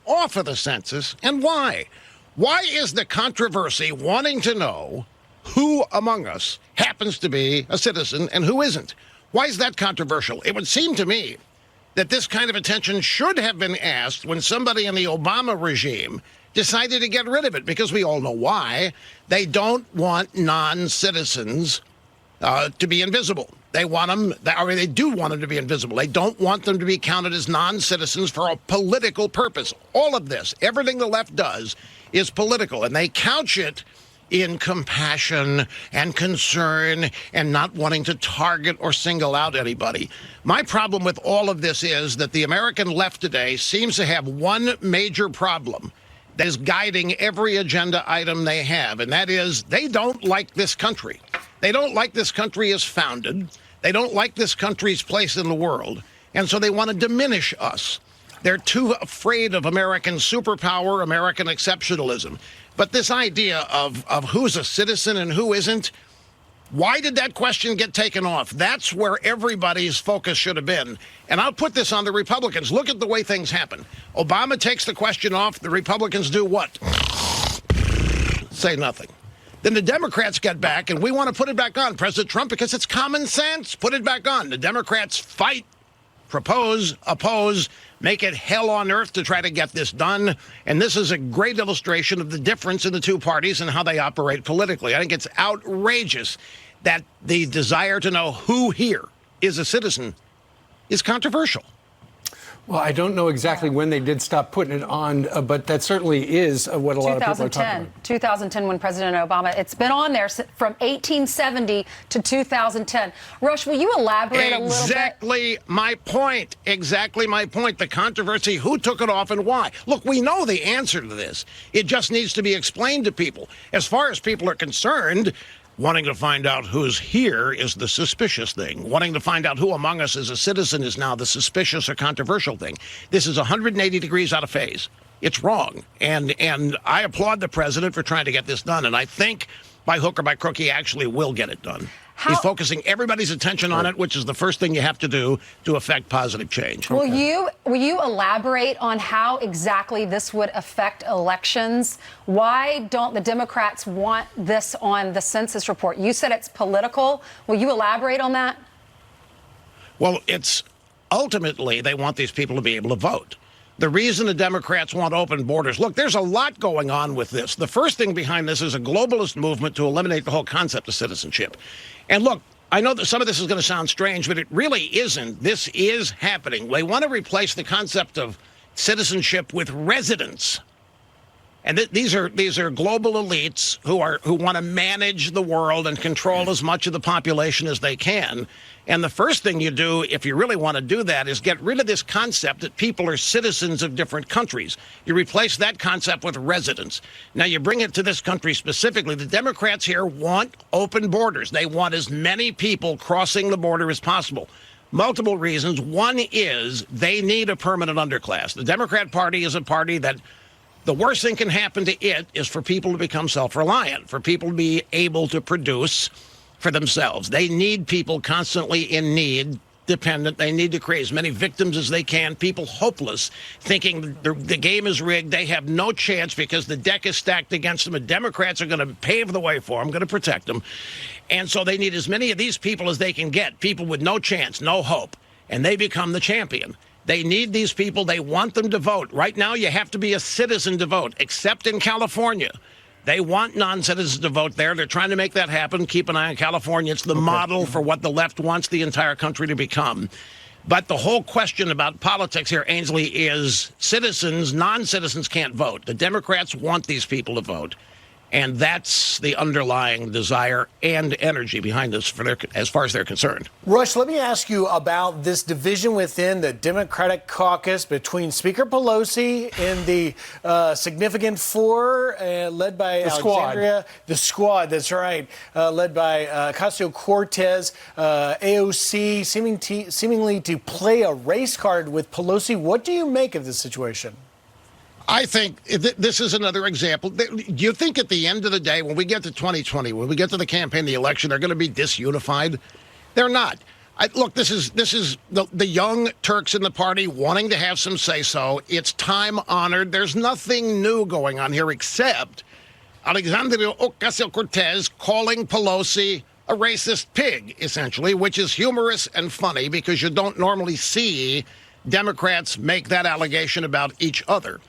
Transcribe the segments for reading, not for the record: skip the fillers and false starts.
off of the census, and why? Why is the controversy wanting to know who among us happens to be a citizen and who isn't? Why is that controversial? It would seem to me that this kind of attention should have been asked when somebody in the Obama regime decided to get rid of it, because we all know why. They don't want non-citizens to be invisible. They want them, or they do want them to be invisible. They don't want them to be counted as non-citizens for a political purpose. All of this, everything the left does, is political, and they couch it in compassion and concern and not wanting to target or single out anybody. My problem with all of this is that the American left today seems to have one major problem that is guiding every agenda item they have, and that is they don't like this country. They don't like this country as founded. They don't like this country's place in the world, and so they want to diminish us. They're too afraid of American superpower, American exceptionalism. But this idea of who's a citizen and who isn't, why did that question get taken off? That's where everybody's focus should have been. And I'll put this on the Republicans. Look at the way things happen. Obama takes the question off. The Republicans do what? Say nothing. Then the Democrats get back, and we want to put it back on. President Trump, because it's common sense, put it back on. The Democrats fight, propose, oppose, make it hell on earth to try to get this done. And this is a great illustration of the difference in the two parties and how they operate politically. I think it's outrageous that the desire to know who here is a citizen is controversial. Well, I don't know exactly when they did stop putting it on, but that certainly is what a lot of people are talking about. 2010, when President Obama, it's been on there from 1870 to 2010. Rush, will you elaborate a little bit? Exactly my point. Exactly my point. The controversy, who took it off and why. Look, we know the answer to this. It just needs to be explained to people. As far as people are concerned, wanting to find out who's here is the suspicious thing. Wanting to find out who among us is a citizen is now the suspicious or controversial thing. This is 180 degrees out of phase. It's wrong. And I applaud the president for trying to get this done. And I think by hook or by crook, he actually will get it done. He's focusing everybody's attention on it, which is the first thing you have to do to affect positive change. Will you elaborate on how exactly this would affect elections? Why don't the Democrats want this on the census report? You said it's political. Will you elaborate on that? Well, it's ultimately they want these people to be able to vote. The reason the Democrats want open borders, look, there's a lot going on with this. The first thing behind this is a globalist movement to eliminate the whole concept of citizenship. And look, I know that some of this is going to sound strange, but it really isn't. This is happening. They want to replace the concept of citizenship with residence. And these are global elites who want to manage the world and control as much of the population as they can. And the first thing you do, if you really want to do that, is get rid of this concept that people are citizens of different countries. You replace that concept with residents. Now, you bring it to this country specifically. The Democrats here want open borders. They want as many people crossing the border as possible. Multiple reasons. One is they need a permanent underclass. The Democrat Party is a party that the worst thing can happen to it is for people to become self-reliant, for people to be able to produce for themselves. They need people constantly in need, dependent. They need to create as many victims as they can, people hopeless, thinking the game is rigged. They have no chance because the deck is stacked against them. The Democrats are going to pave the way for them, going to protect them. And so they need as many of these people as they can get, people with no chance, no hope, and they become the champion. They need these people. They want them to vote. Right now, you have to be a citizen to vote, except in California. They want non-citizens to vote there. They're trying to make that happen. Keep an eye on California. It's the model for what the left wants the entire country to become. But the whole question about politics here, Ainsley, is citizens, non-citizens can't vote. The Democrats want these people to vote. And that's the underlying desire and energy behind this as far as they're concerned. Rush, let me ask you about this division within the Democratic caucus between Speaker Pelosi and the significant four, led by Alexandria. The squad, that's right, led by Ocasio-Cortez, AOC, seemingly to play a race card with Pelosi. What do you make of this situation? I think this is another example. Do you think at the end of the day, when we get to 2020, when we get to the campaign, the election, they're going to be disunified? They're not. Look, this is the young Turks in the party wanting to have some say-so. It's time-honored. There's nothing new going on here except Alexandria Ocasio-Cortez calling Pelosi a racist pig, essentially, which is humorous and funny because you don't normally see Democrats make that allegation about each other.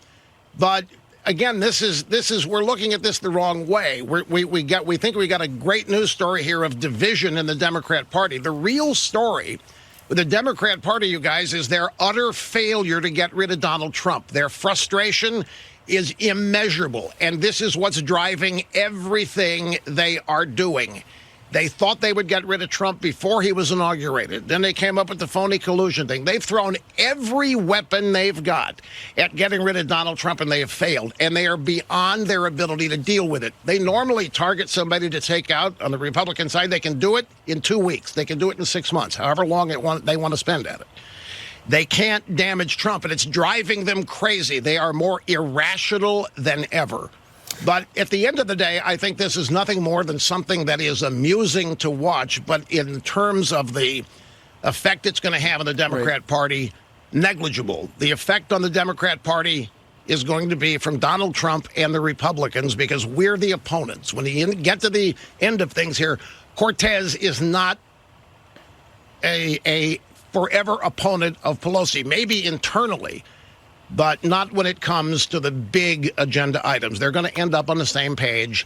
But again, this is we're looking at this the wrong way. We think we got a great news story here of division in the Democrat Party. The real story with the Democrat Party, you guys, is their utter failure to get rid of Donald Trump. Their frustration is immeasurable, and this is what's driving everything they are doing. They thought they would get rid of Trump before he was inaugurated. Then they came up with the phony collusion thing. They've thrown every weapon they've got at getting rid of Donald Trump, and they have failed. And they are beyond their ability to deal with it. They normally target somebody to take out on the Republican side. They can do it in 2 weeks. They can do it in 6 months, however long they want to spend at it. They can't damage Trump, and it's driving them crazy. They are more irrational than ever. But at the end of the day, I think this is nothing more than something that is amusing to watch. But in terms of the effect it's going to have on the Democrat Party, negligible. The effect on the Democrat Party is going to be from Donald Trump and the Republicans because we're the opponents. When you get to the end of things here, Cortez is not a forever opponent of Pelosi, maybe internally, but not when it comes to the big agenda items. They're going to end up on the same page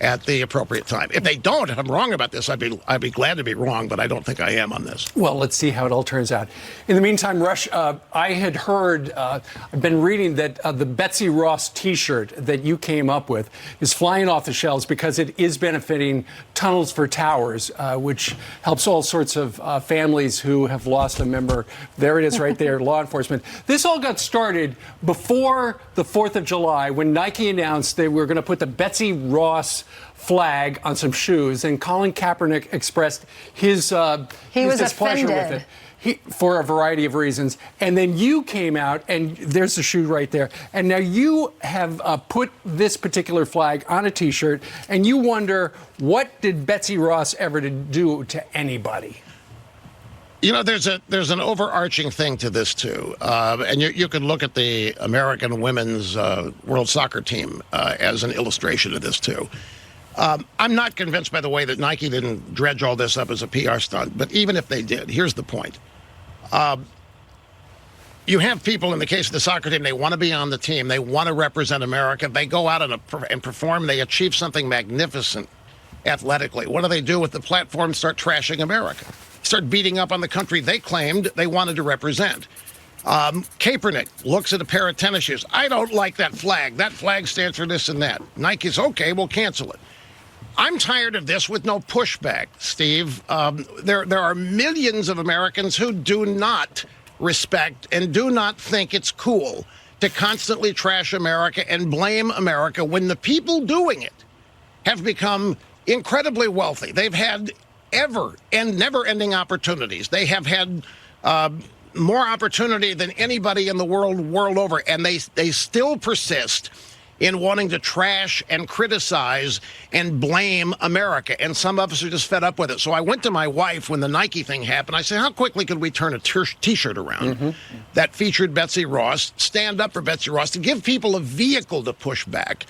at the appropriate time. If they don't, if I'm wrong about this, I'd be glad to be wrong, but I don't think I am on this. Well, let's see how it all turns out. In the meantime, Rush, I had heard, I've been reading that the Betsy Ross T-shirt that you came up with is flying off the shelves because it is benefiting Tunnels for Towers, which helps all sorts of families who have lost a member. There it is right there, law enforcement. This all got started before the 4th of July when Nike announced they were going to put the Betsy Ross flag on some shoes, and Colin Kaepernick expressed his displeasure with it for a variety of reasons. And then you came out, and there's the shoe right there. And now you have put this particular flag on a T-shirt, and you wonder, what did Betsy Ross ever do to anybody? You know, there's an overarching thing to this, too. And you can look at the American women's World Soccer team as an illustration of this, too. I'm not convinced, by the way, that Nike didn't dredge all this up as a PR stunt. But even if they did, here's the point. You have people, in the case of the soccer team, they want to be on the team. They want to represent America. They go out and perform. They achieve something magnificent athletically. What do they do with the platform? Start trashing America. Start beating up on the country they claimed they wanted to represent. Kaepernick looks at a pair of tennis shoes. I don't like that flag. That flag stands for this and that. Nike's, okay, we'll cancel it. I'm tired of this with no pushback, Steve. There are millions of Americans who do not respect and do not think it's cool to constantly trash America and blame America when the people doing it have become incredibly wealthy. They've had ever and never-ending opportunities. They have had more opportunity than anybody in the world over, and they still persist in wanting to trash and criticize and blame America. And some of us are just fed up with it. So I went to my wife when the Nike thing happened. I said, how quickly could we turn a T-shirt around that featured Betsy Ross, stand up for Betsy Ross, to give people a vehicle to push back?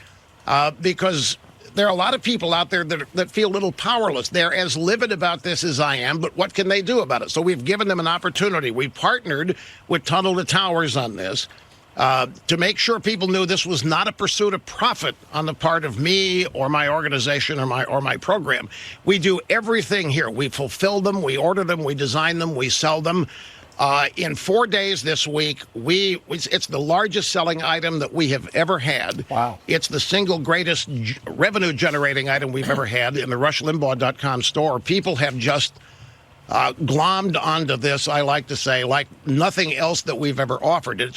Because there are a lot of people out there that feel a little powerless. They're as livid about this as I am, but what can they do about it? So we've given them an opportunity. We partnered with Tunnel to Towers on this to make sure people knew this was not a pursuit of profit on the part of me or my organization or my program. We do everything here. We fulfill them, we order them, we design them, we sell them. In 4 days this week, it's the largest selling item that we have ever had. Wow. It's the single greatest revenue generating item we've ever had in the RushLimbaugh.com store. People have just glommed onto this, I like to say, like nothing else that we've ever offered. It's